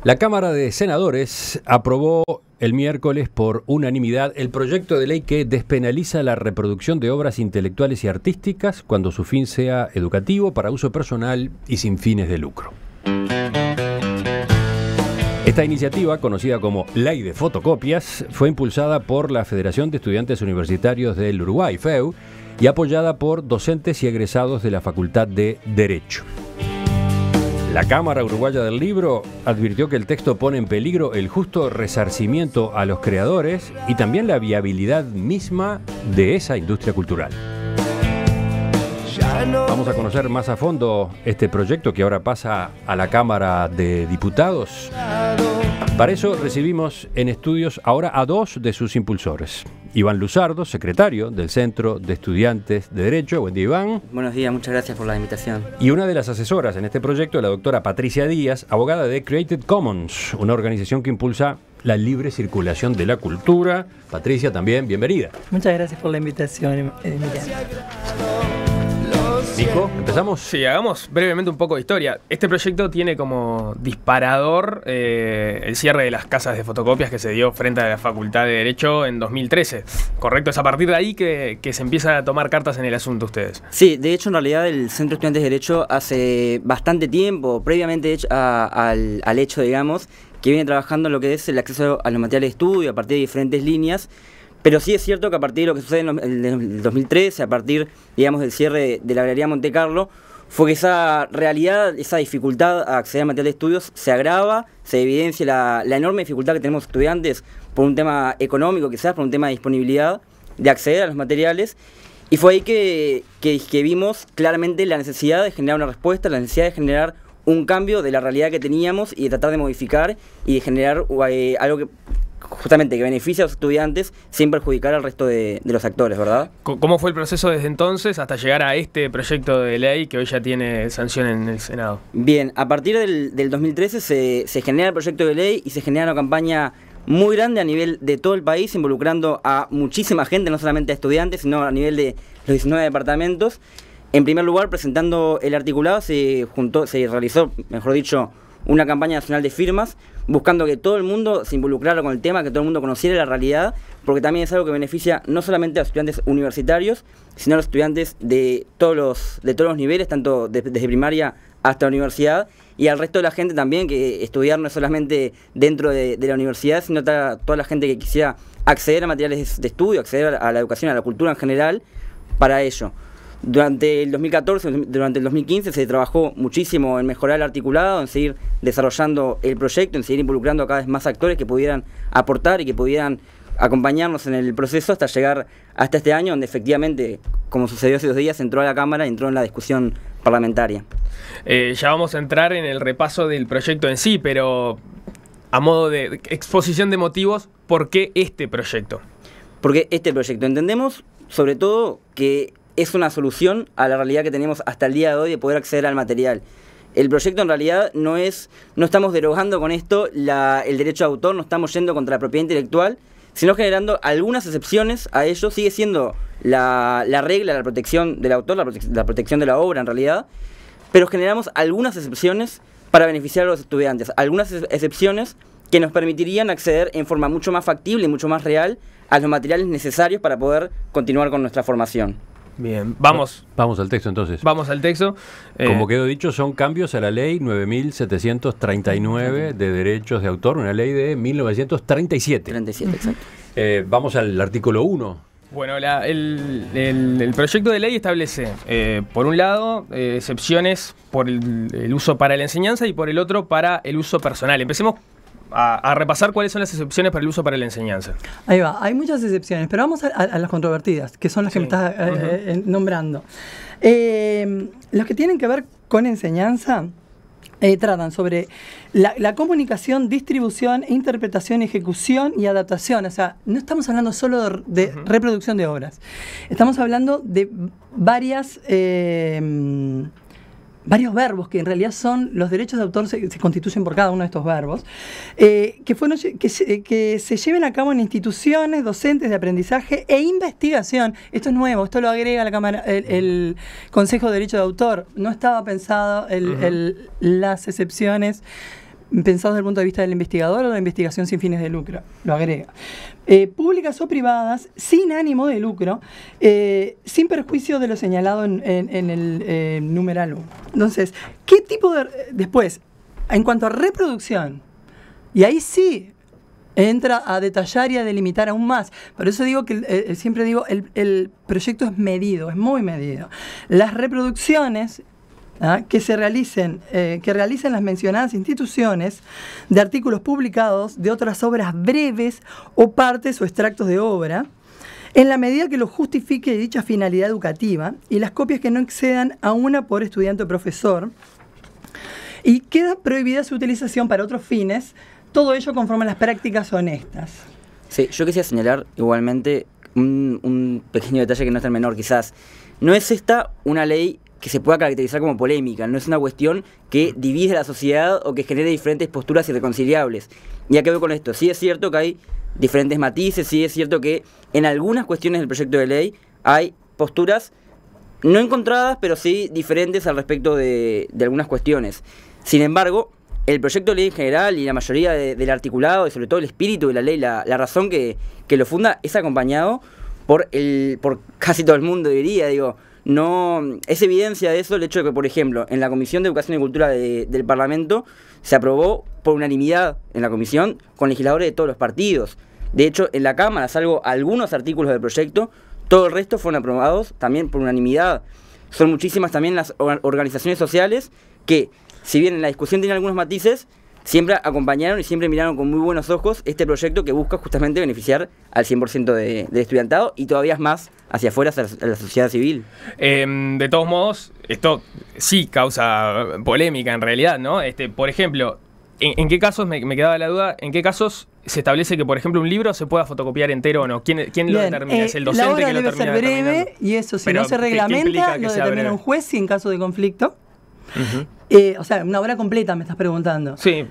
La Cámara de Senadores aprobó el miércoles por unanimidad el proyecto de ley que despenaliza la reproducción de obras intelectuales y artísticas cuando su fin sea educativo, para uso personal y sin fines de lucro. Esta iniciativa, conocida como Ley de Fotocopias, fue impulsada por la Federación de Estudiantes Universitarios del Uruguay, FEU, y apoyada por docentes y egresados de la Facultad de Derecho. La Cámara Uruguaya del Libro advirtió que el texto pone en peligro el justo resarcimiento a los creadores y también la viabilidad misma de esa industria cultural. Vamos a conocer más a fondo este proyecto que ahora pasa a la Cámara de Diputados. Para eso recibimos en estudios ahora a dos de sus impulsores. Iván Luzardo, secretario del Centro de Estudiantes de Derecho. Buen día, Iván. Buenos días, muchas gracias por la invitación. Y una de las asesoras en este proyecto, la doctora Patricia Díaz, abogada de Creative Commons, una organización que impulsa la libre circulación de la cultura. Patricia, también, bienvenida. Muchas gracias por la invitación, Emiliano. Nico, ¿empezamos? Sí, hagamos brevemente un poco de historia. Este proyecto tiene como disparador el cierre de las casas de fotocopias que se dio frente a la Facultad de Derecho en 2013. ¿Correcto? Es a partir de ahí que se empiezan a tomar cartas en el asunto ustedes. Sí, de hecho, en realidad, el Centro de Estudiantes de Derecho hace bastante tiempo, previamente al hecho, digamos, que viene trabajando en lo que es el acceso a los materiales de estudio a partir de diferentes líneas. Pero sí es cierto que a partir de lo que sucede en el 2013, a partir, digamos, del cierre de la Galería Monte Carlo, fue que esa realidad, esa dificultad a acceder a material de estudios se agrava, se evidencia la enorme dificultad que tenemos estudiantes por un tema económico, quizás por un tema de disponibilidad, de acceder a los materiales. Y fue ahí que vimos claramente la necesidad de generar una respuesta, la necesidad de generar un cambio de la realidad que teníamos y de tratar de modificar y de generar algo que justamente que beneficia a los estudiantes sin perjudicar al resto de los actores, ¿verdad? ¿Cómo fue el proceso desde entonces hasta llegar a este proyecto de ley que hoy ya tiene sanción en el Senado? Bien, a partir del 2013 se genera el proyecto de ley y se genera una campaña muy grande a nivel de todo el país, involucrando a muchísima gente, no solamente a estudiantes, sino a nivel de los 19 departamentos. En primer lugar, presentando el articulado, se realizó, mejor dicho, una campaña nacional de firmas, buscando que todo el mundo se involucrara con el tema, que todo el mundo conociera la realidad, porque también es algo que beneficia no solamente a los estudiantes universitarios, sino a los estudiantes de todos los niveles, tanto desde primaria hasta la universidad, y al resto de la gente también, que estudiar no es solamente dentro de la universidad, sino toda la gente que quisiera acceder a materiales de estudio, acceder a la educación, a la cultura en general, para ello. Durante el 2014, durante el 2015 se trabajó muchísimo en mejorar el articulado, en seguir desarrollando el proyecto, en seguir involucrando a cada vez más actores que pudieran aportar y que pudieran acompañarnos en el proceso hasta llegar hasta este año, donde efectivamente, como sucedió hace 2 días, entró a la Cámara y entró en la discusión parlamentaria. Ya vamos a entrar en el repaso del proyecto en sí, pero a modo de exposición de motivos, ¿por qué este proyecto? Porque este proyecto entendemos, sobre todo, que es una solución a la realidad que tenemos hasta el día de hoy de poder acceder al material. El proyecto en realidad no estamos derogando con esto el derecho de autor, no estamos yendo contra la propiedad intelectual, sino generando algunas excepciones a ello. Sigue siendo la regla, la protección del autor, la protección de la obra en realidad, pero generamos algunas excepciones para beneficiar a los estudiantes, algunas excepciones que nos permitirían acceder en forma mucho más factible y mucho más real a los materiales necesarios para poder continuar con nuestra formación. Bien, vamos al texto entonces. Vamos al texto. Como quedó dicho, son cambios a la ley 9.739 de derechos de autor, una ley de 1937. 37, exacto. Vamos al artículo 1. Bueno, el proyecto de ley establece, por un lado, excepciones por el uso para la enseñanza y por el otro para el uso personal. Empecemos a repasar cuáles son las excepciones para el uso para la enseñanza. Ahí va, hay muchas excepciones, pero vamos a las controvertidas, que son las que me estás nombrando. Los que tienen que ver con enseñanza tratan sobre la comunicación, distribución, interpretación, ejecución y adaptación. O sea, no estamos hablando solo de reproducción de obras, estamos hablando de varios verbos que en realidad son los derechos de autor, se constituyen por cada uno de estos verbos, que se lleven a cabo en instituciones docentes de aprendizaje e investigación. Esto es nuevo, esto lo agrega la Cámara, el Consejo de Derecho de Autor. No estaba pensado las excepciones pensados desde el punto de vista del investigador o de la investigación sin fines de lucro, lo agrega. Públicas o privadas, sin ánimo de lucro, sin perjuicio de lo señalado en el numeral 1. Entonces, ¿qué tipo de... Después, en cuanto a reproducción, y ahí sí entra a detallar y a delimitar aún más. Por eso digo que siempre digo, el proyecto es medido, es muy medido. Las reproducciones que realicen las mencionadas instituciones de artículos publicados de otras obras breves o partes o extractos de obra, en la medida que lo justifique dicha finalidad educativa, y las copias que no excedan a una por estudiante o profesor, y queda prohibida su utilización para otros fines, todo ello conforme a las prácticas honestas. Sí, yo quisiera señalar igualmente un pequeño detalle que no es tan menor quizás. No es esta una ley que se pueda caracterizar como polémica, no es una cuestión que divide a la sociedad o que genere diferentes posturas irreconciliables. ¿Y a qué voy con esto? Sí es cierto que hay diferentes matices, sí es cierto que en algunas cuestiones del proyecto de ley hay posturas no encontradas, pero sí diferentes al respecto de algunas cuestiones. Sin embargo, el proyecto de ley en general y la mayoría del articulado y sobre todo el espíritu de la ley, la razón que lo funda, es acompañado por casi todo el mundo, diría, digo. No es evidencia de eso el hecho de que, por ejemplo, en la Comisión de Educación y Cultura del Parlamento se aprobó por unanimidad en la comisión con legisladores de todos los partidos. De hecho, en la Cámara, salvo algunos artículos del proyecto, todo el resto fueron aprobados también por unanimidad. Son muchísimas también las organizaciones sociales que, si bien en la discusión tienen algunos matices, siempre acompañaron y siempre miraron con muy buenos ojos este proyecto que busca justamente beneficiar al 100% del estudiantado y todavía más hacia afuera, hacia la sociedad civil. De todos modos, esto sí causa polémica en realidad, ¿no? Por ejemplo, ¿en qué casos, me quedaba la duda, en qué casos se establece que, por ejemplo, un libro se pueda fotocopiar entero o no? ¿Quién lo determina? ¿Es el docente la obra que lo debe termina ser breve determinando? y eso, si Pero, no se ¿qué reglamenta, implica que lo sea determina breve? un juez si en caso de conflicto. O sea, una obra completa me estás preguntando. Sí.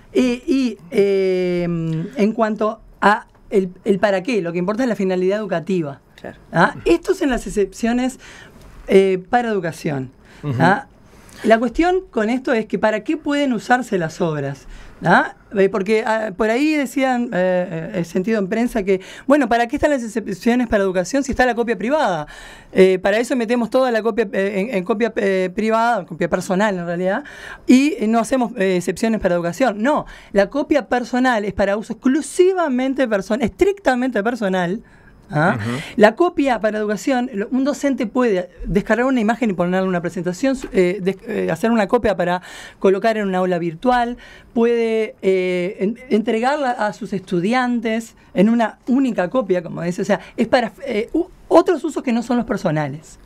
En cuanto a el para qué, lo que importa es la finalidad educativa. Claro. Esto es en las excepciones para educación. La cuestión con esto es que para qué pueden usarse las obras. Porque por ahí decían, sentido en prensa, que, bueno, ¿para qué están las excepciones para educación si está la copia privada? Para eso metemos toda la copia en copia privada, copia personal en realidad, y no hacemos excepciones para educación. No, la copia personal es para uso exclusivamente personal, estrictamente personal. La copia para educación, un docente puede descargar una imagen y ponerle una presentación, hacer una copia para colocar en un aula virtual, puede entregarla a sus estudiantes en una única copia, como dice, o sea, es para otros usos que no son los personales.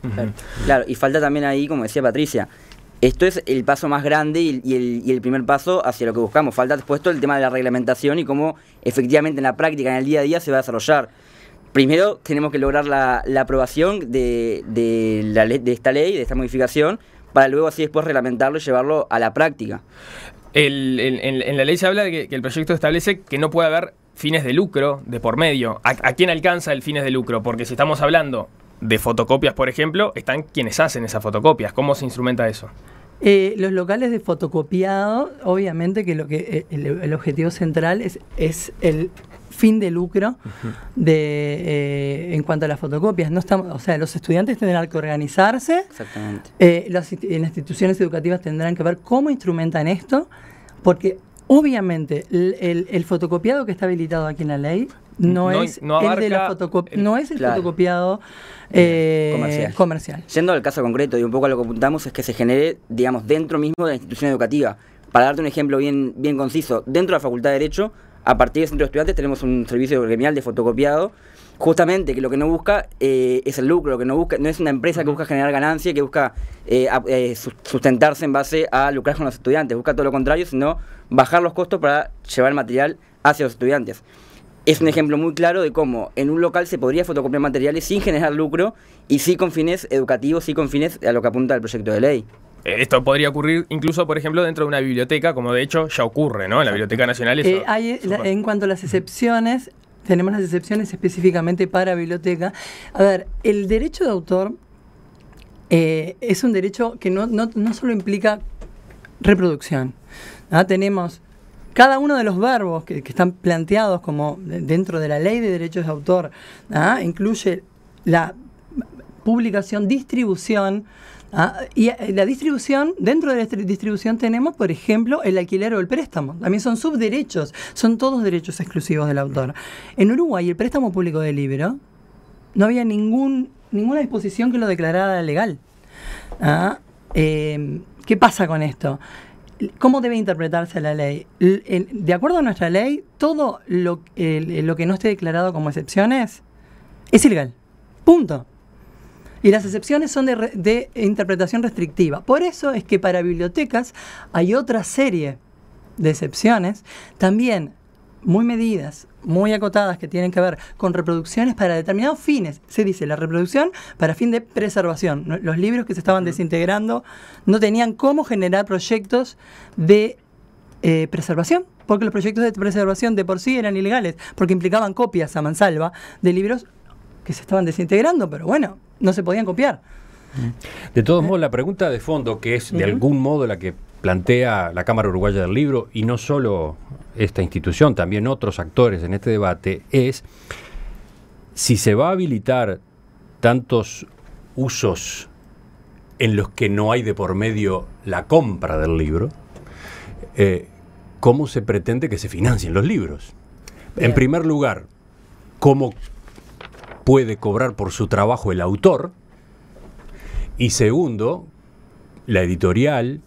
Claro, y falta también ahí, como decía Patricia, esto es el paso más grande y el primer paso hacia lo que buscamos. Falta después todo el tema de la reglamentación y cómo efectivamente en la práctica, en el día a día, se va a desarrollar. Primero tenemos que lograr la aprobación de esta ley, de esta modificación, para luego así después reglamentarlo y llevarlo a la práctica. En la ley se habla de que el proyecto establece que no puede haber fines de lucro de por medio. ¿A quién alcanza el fines de lucro? Porque si estamos hablando de fotocopias, por ejemplo, están quienes hacen esas fotocopias. ¿Cómo se instrumenta eso? Los locales de fotocopiado, obviamente que el objetivo central es el fin de lucro en cuanto a las fotocopias. No estamos, o sea, los estudiantes tendrán que organizarse. Exactamente. Las instituciones educativas tendrán que ver cómo instrumentan esto, porque obviamente el fotocopiado que está habilitado aquí en la ley no es el fotocopiado comercial. Yendo al caso concreto y un poco a lo que apuntamos es que se genere, digamos, dentro mismo de la institución educativa. Para darte un ejemplo bien conciso, dentro de la Facultad de Derecho, a partir del centro de estudiantes tenemos un servicio gremial de fotocopiado, justamente que lo que no busca es el lucro, lo que no busca, no es una empresa que busca generar ganancia, que busca sustentarse en base a lucrar con los estudiantes, busca todo lo contrario, sino bajar los costos para llevar el material hacia los estudiantes. Es un ejemplo muy claro de cómo en un local se podría fotocopiar materiales sin generar lucro y sí con fines educativos, sí con fines a lo que apunta el proyecto de ley. Esto podría ocurrir incluso, por ejemplo, dentro de una biblioteca, como de hecho ya ocurre, ¿no? En la Biblioteca Nacional. En cuanto a las excepciones, tenemos las excepciones específicamente para biblioteca. A ver, el derecho de autor es un derecho que no solo implica reproducción. Tenemos cada uno de los verbos que están planteados como dentro de la ley de derechos de autor, incluye la publicación, distribución, y la distribución, dentro de la distribución tenemos, por ejemplo, el alquiler o el préstamo. También son subderechos, son todos derechos exclusivos del autor. En Uruguay, el préstamo público del libro, no había ninguna disposición que lo declarara legal. ¿Qué pasa con esto? ¿Cómo debe interpretarse la ley? De acuerdo a nuestra ley, todo lo que no esté declarado como excepciones es ilegal. Punto. Y las excepciones son de interpretación restrictiva. Por eso es que para bibliotecas hay otra serie de excepciones, también muy medidas, muy acotadas, que tienen que ver con reproducciones para determinados fines. Se dice la reproducción para fin de preservación. Los libros que se estaban desintegrando no tenían cómo generar proyectos de preservación, porque los proyectos de preservación de por sí eran ilegales, porque implicaban copias a mansalva de libros que se estaban desintegrando, pero bueno, no se podían copiar. De todos modos, la pregunta de fondo, que es de algún modo la que plantea la Cámara Uruguaya del Libro, y no solo esta institución, también otros actores en este debate, es si se va a habilitar tantos usos en los que no hay de por medio la compra del libro, ¿cómo se pretende que se financien los libros? Bien. En primer lugar, ¿cómo puede cobrar por su trabajo el autor? Y segundo, la editorial,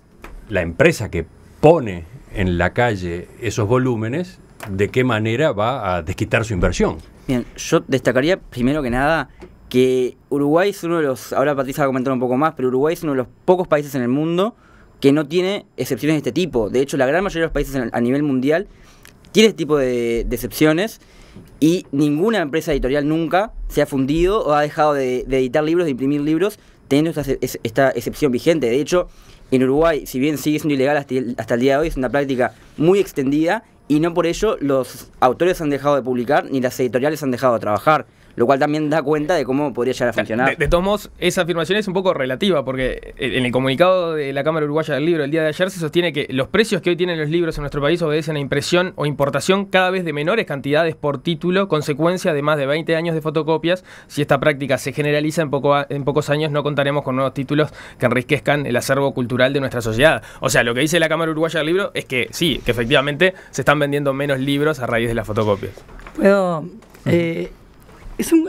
la empresa que pone en la calle esos volúmenes, ¿de qué manera va a desquitar su inversión? Bien, yo destacaría primero que nada que Uruguay es uno de los, ahora Patricia va a comentar un poco más, pero Uruguay es uno de los pocos países en el mundo que no tiene excepciones de este tipo. De hecho, la gran mayoría de los países a nivel mundial tiene este tipo de excepciones, y ninguna empresa editorial nunca se ha fundido o ha dejado de editar libros, de imprimir libros, teniendo esta excepción vigente. De hecho, en Uruguay, si bien sigue siendo ilegal hasta el día de hoy, es una práctica muy extendida, y no por ello los autores han dejado de publicar ni las editoriales han dejado de trabajar, lo cual también da cuenta de cómo podría llegar a funcionar. De todos modos, esa afirmación es un poco relativa, porque en el comunicado de la Cámara Uruguaya del Libro el día de ayer se sostiene que los precios que hoy tienen los libros en nuestro país obedecen a impresión o importación cada vez de menores cantidades por título, consecuencia de más de 20 años de fotocopias. Si esta práctica se generaliza, en pocos años no contaremos con nuevos títulos que enriquezcan el acervo cultural de nuestra sociedad. O sea, lo que dice la Cámara Uruguaya del Libro es que sí, que efectivamente se están vendiendo menos libros a raíz de las fotocopias.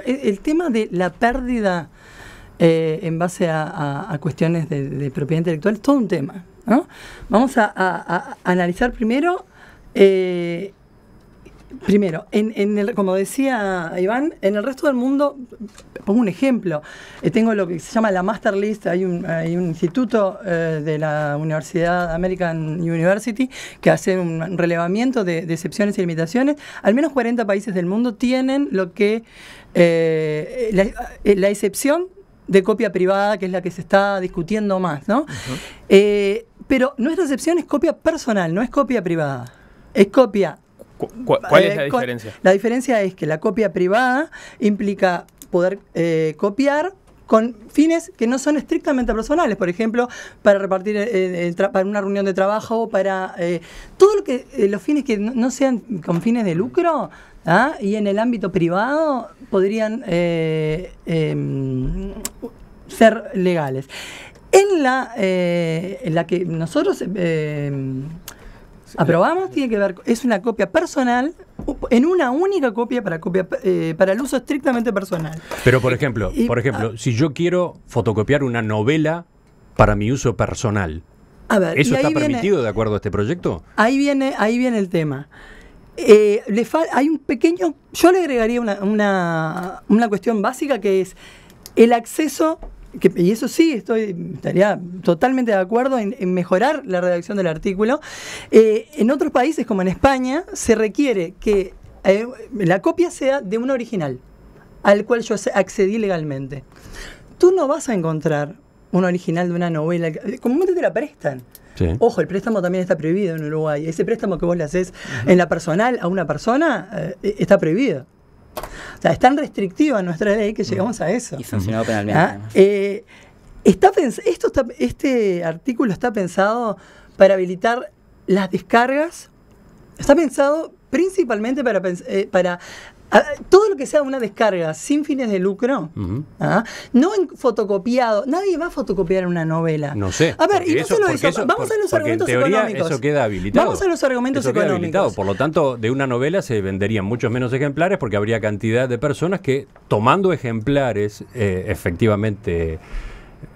El tema de la pérdida en base a cuestiones de propiedad intelectual es todo un tema, ¿no? Vamos a analizar primero, como decía Iván, en el resto del mundo, pongo un ejemplo, tengo lo que se llama la Master List, hay un instituto de la Universidad American University que hace un relevamiento de excepciones y limitaciones. Al menos 40 países del mundo tienen lo que la excepción de copia privada, que es la que se está discutiendo más, ¿no? Pero nuestra excepción es copia personal, no es copia privada, es copia. ¿Cuál es la diferencia? La diferencia es que la copia privada implica poder copiar con fines que no son estrictamente personales, por ejemplo, para repartir para una reunión de trabajo, para todo lo que los fines que no sean con fines de lucro, y en el ámbito privado podrían ser legales. En la que nosotros aprobamos, tiene que ver, es una copia personal, en una única copia para el uso estrictamente personal. Pero por ejemplo, si yo quiero fotocopiar una novela para mi uso personal, ¿eso está permitido de acuerdo a este proyecto? Ahí viene el tema. Hay un pequeño, yo le agregaría una cuestión básica, que es el acceso. Y eso sí, estaría totalmente de acuerdo en mejorar la redacción del artículo. En otros países, como en España, se requiere que la copia sea de un original al cual yo accedí legalmente. Tú no vas a encontrar un original de una novela, comúnmente te la prestan. Sí. Ojo, el préstamo también está prohibido en Uruguay. Ese préstamo que vos le haces en la personal a una persona está prohibido. O sea, es tan restrictiva nuestra ley que llegamos a eso. Y sancionado penalmente. Este artículo está pensado para habilitar las descargas Está pensado principalmente para todo lo que sea una descarga sin fines de lucro, no en fotocopiado. Nadie va a fotocopiar una novela. No sé. A ver, y no solo eso, vamos a los argumentos en teoría económicos. Eso queda habilitado. Vamos a los argumentos económicos. Por lo tanto, de una novela se venderían muchos menos ejemplares porque habría cantidad de personas que, tomando ejemplares efectivamente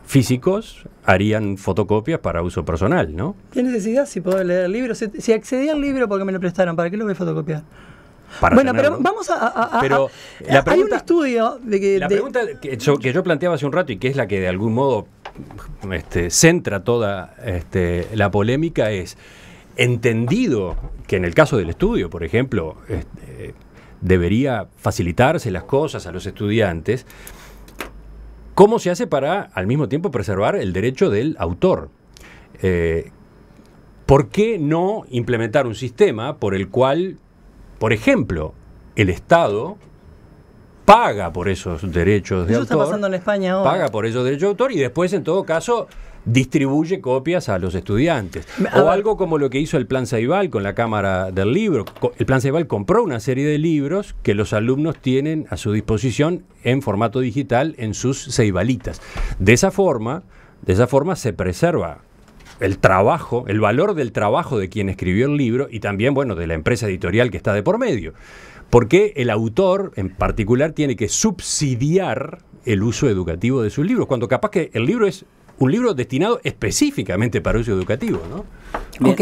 físicos, harían fotocopias para uso personal, ¿no? ¿Qué necesidad si puedo leer el libro? Si accedí al libro porque me lo prestaron, ¿para qué lo voy a fotocopiar? Bueno, pero vamos pero la pregunta, hay un estudio de que... La pregunta que yo planteaba hace un rato y que es la que de algún modo centra toda la polémica es, entendido que en el caso del estudio, por ejemplo, debería facilitarse las cosas a los estudiantes, ¿cómo se hace para al mismo tiempo preservar el derecho del autor? ¿Por qué no implementar un sistema por el cual, por ejemplo, el Estado paga por esos derechos de autor? Eso está pasando en España ahora. Paga por esos derechos de autor y después, en todo caso, distribuye copias a los estudiantes. O algo como lo que hizo el Plan Ceibal con la Cámara del Libro. El Plan Ceibal compró una serie de libros que los alumnos tienen a su disposición en formato digital en sus ceibalitas. De esa forma se preserva el trabajo, el valor del trabajo de quien escribió el libro y también, bueno, de la empresa editorial que está de por medio. Porque el autor, en particular, tiene que subsidiar el uso educativo de sus libros, cuando capaz que el libro es un libro destinado específicamente para uso educativo, ¿no? Ok.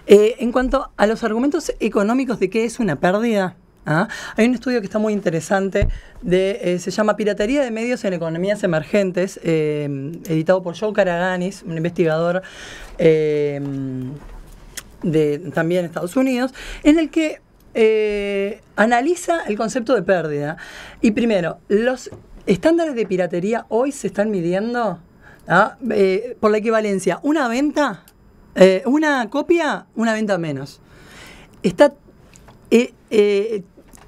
En cuanto a los argumentos económicos de qué es una pérdida, hay un estudio que está muy interesante, se llama Piratería de medios en economías emergentes, editado por Joe Karaganis, un investigador también de Estados Unidos, en el que analiza el concepto de pérdida. Y primero, los estándares de piratería hoy se están midiendo por la equivalencia. Una venta, una copia, una venta menos. Está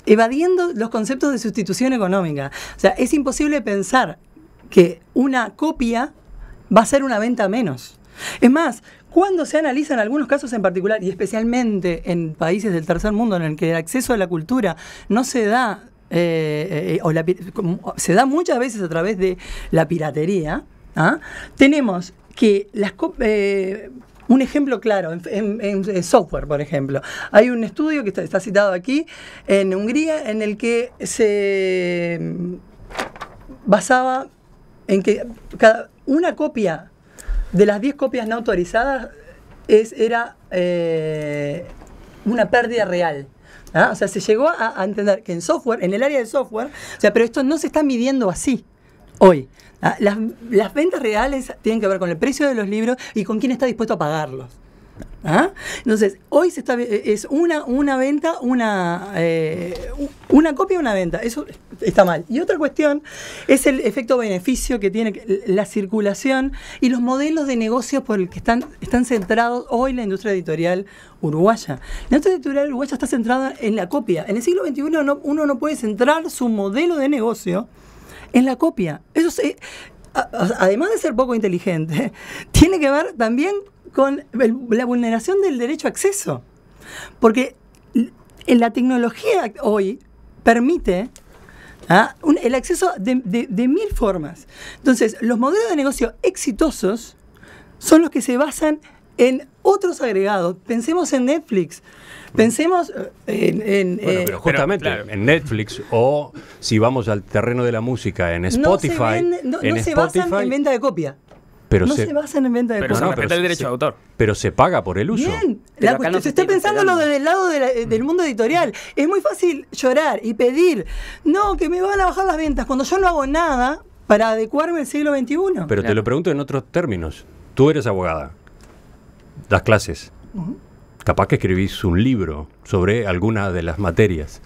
evadiendo los conceptos de sustitución económica. O sea, es imposible pensar que una copia va a ser una venta menos. Es más, cuando se analizan algunos casos en particular, y especialmente en países del tercer mundo en el que el acceso a la cultura no se da, se da muchas veces a través de la piratería, tenemos que un ejemplo claro, en software, por ejemplo. Hay un estudio que está citado aquí, en Hungría, en el que se basaba en que una copia de las 10 copias no autorizadas era una pérdida real. O sea, se llegó a entender que en software, en el área de software, pero esto no se está midiendo así hoy. Las ventas reales tienen que ver con el precio de los libros y con quién está dispuesto a pagarlos. Entonces, hoy es una venta, una copia, una venta. Eso está mal. Y otra cuestión es el efecto beneficio que tiene la circulación y los modelos de negocios por el que están centrados hoy la industria editorial uruguaya. La industria editorial uruguaya está centrada en la copia. En el siglo XXI uno no puede centrar su modelo de negocio en la copia. Eso además de ser poco inteligente, tiene que ver también con la vulneración del derecho a acceso. Porque la tecnología hoy permite el acceso de mil formas. Entonces, los modelos de negocio exitosos son los que se basan en otros agregados. Pensemos en Netflix. Pensemos bueno, pero justamente claro, en Netflix, o si vamos al terreno de la música, en Spotify. No se basan en venta de copia. Pero se basan en venta de copia. Pero respeta el derecho de autor. Pero se paga por el uso. Bien, se está pensándolo desde el lado del mundo editorial. Es muy fácil llorar y pedir, no, que me van a bajar las ventas, cuando yo no hago nada para adecuarme al siglo XXI. Pero te lo pregunto en otros términos. Tú eres abogada, das clases. Capaz que escribís un libro sobre alguna de las materias.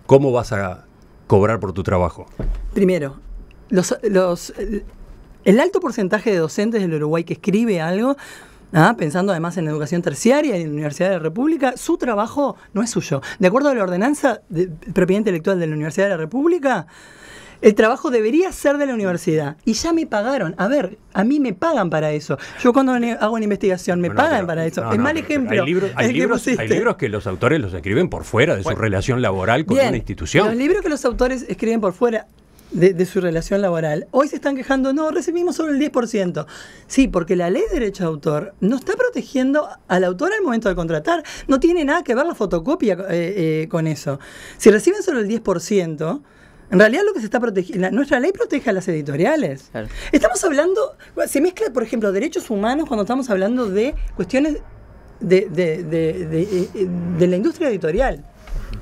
¿Cómo vas a cobrar por tu trabajo? Primero, el alto porcentaje de docentes del Uruguay que escribe algo, pensando además en educación terciaria y en la Universidad de la República, su trabajo no es suyo. De acuerdo a la ordenanza de propiedad intelectual de la Universidad de la República, el trabajo debería ser de la universidad. Y ya me pagaron. A ver, a mí me pagan para eso. Yo cuando hago una investigación, me pagan para eso. Es mal ejemplo. Hay libros que los autores los escriben por fuera de su relación laboral con una institución. Los libros que los autores escriben por fuera de su relación laboral, hoy se están quejando, no, recibimos solo el 10%. Sí, porque la ley de derecho de autor no está protegiendo al autor al momento de contratar. No tiene nada que ver la fotocopia con eso. Si reciben solo el 10%, en realidad lo que se está protegiendo, nuestra ley protege a las editoriales. Claro. Estamos hablando, se mezcla, por ejemplo, derechos humanos cuando estamos hablando de cuestiones de la industria editorial.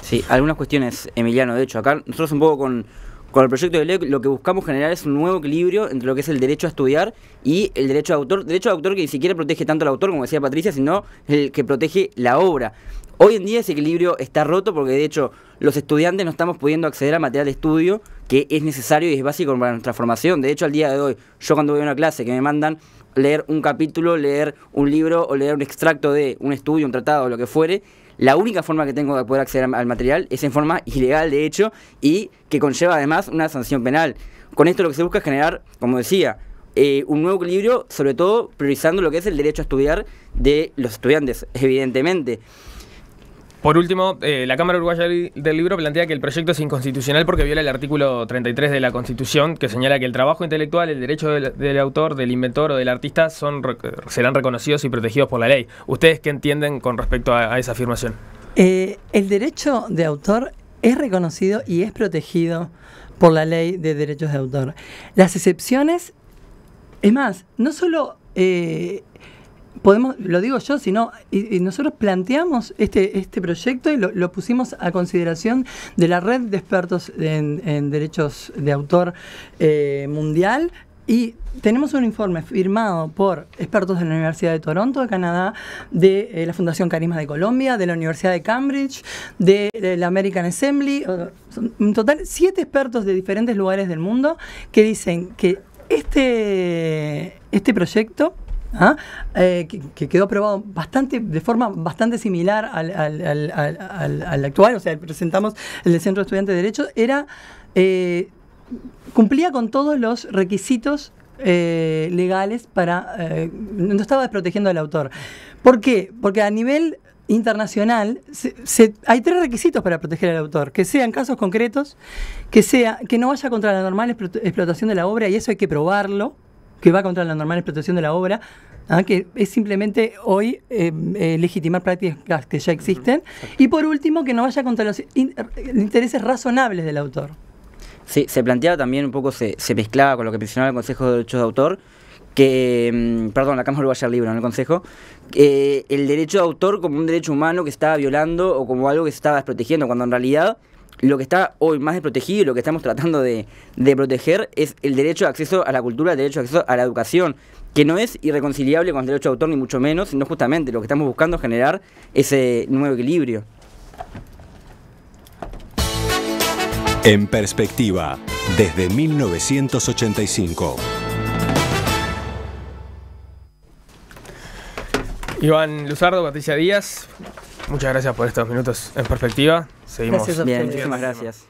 Sí, algunas cuestiones, Emiliano, de hecho, acá nosotros un poco con el proyecto de ley lo que buscamos generar es un nuevo equilibrio entre lo que es el derecho a estudiar y el derecho de autor que ni siquiera protege tanto al autor, como decía Patricia, sino el que protege la obra. Hoy en día ese equilibrio está roto porque de hecho los estudiantes no estamos pudiendo acceder a material de estudio que es necesario y es básico para nuestra formación. De hecho, al día de hoy, yo cuando voy a una clase que me mandan leer un capítulo, leer un libro o leer un extracto de un estudio, un tratado o lo que fuere, la única forma que tengo de poder acceder al material es en forma ilegal, de hecho, y que conlleva además una sanción penal. Con esto lo que se busca es generar, como decía, un nuevo equilibrio, sobre todo priorizando lo que es el derecho a estudiar de los estudiantes, evidentemente. Por último, la Cámara Uruguaya del Libro plantea que el proyecto es inconstitucional porque viola el artículo 33 de la Constitución, que señala que el trabajo intelectual, el derecho del autor, del inventor o del artista serán reconocidos y protegidos por la ley. ¿Ustedes qué entienden con respecto a esa afirmación? El derecho de autor es reconocido y es protegido por la ley de derechos de autor. Las excepciones, es más, no solo lo digo yo, sino y nosotros planteamos este proyecto y lo pusimos a consideración de la red de expertos en derechos de autor mundial, y tenemos un informe firmado por expertos de la Universidad de Toronto, de Canadá, de la Fundación Carisma de Colombia, de la Universidad de Cambridge, de la American Assembly, en total 7 expertos de diferentes lugares del mundo que dicen que este proyecto que quedó aprobado de forma bastante similar al actual, o sea, presentamos el del Centro de Estudiantes de Derecho, cumplía con todos los requisitos legales no estaba desprotegiendo al autor. ¿Por qué? Porque a nivel internacional hay 3 requisitos para proteger al autor: que sean casos concretos, que no vaya contra la normal explotación de la obra, y eso hay que probarlo, que va contra la normal explotación de la obra, que es simplemente hoy legitimar prácticas que ya existen, y por último, que no vaya contra los intereses razonables del autor. Sí, se planteaba también un poco, se mezclaba con lo que mencionaba el Consejo de Derechos de Autor, la Cámara Uruguaya del Libro, no el Consejo, el derecho de autor como un derecho humano que estaba violando o como algo que se estaba desprotegiendo, cuando en realidad lo que está hoy más desprotegido y lo que estamos tratando de proteger es el derecho de acceso a la cultura, el derecho de acceso a la educación, que no es irreconciliable con el derecho de autor ni mucho menos, sino justamente lo que estamos buscando es generar ese nuevo equilibrio. En perspectiva, desde 1985. Iván Luzardo, Patricia Díaz, muchas gracias por estos minutos en perspectiva. Seguimos. Bien, muchísimas gracias.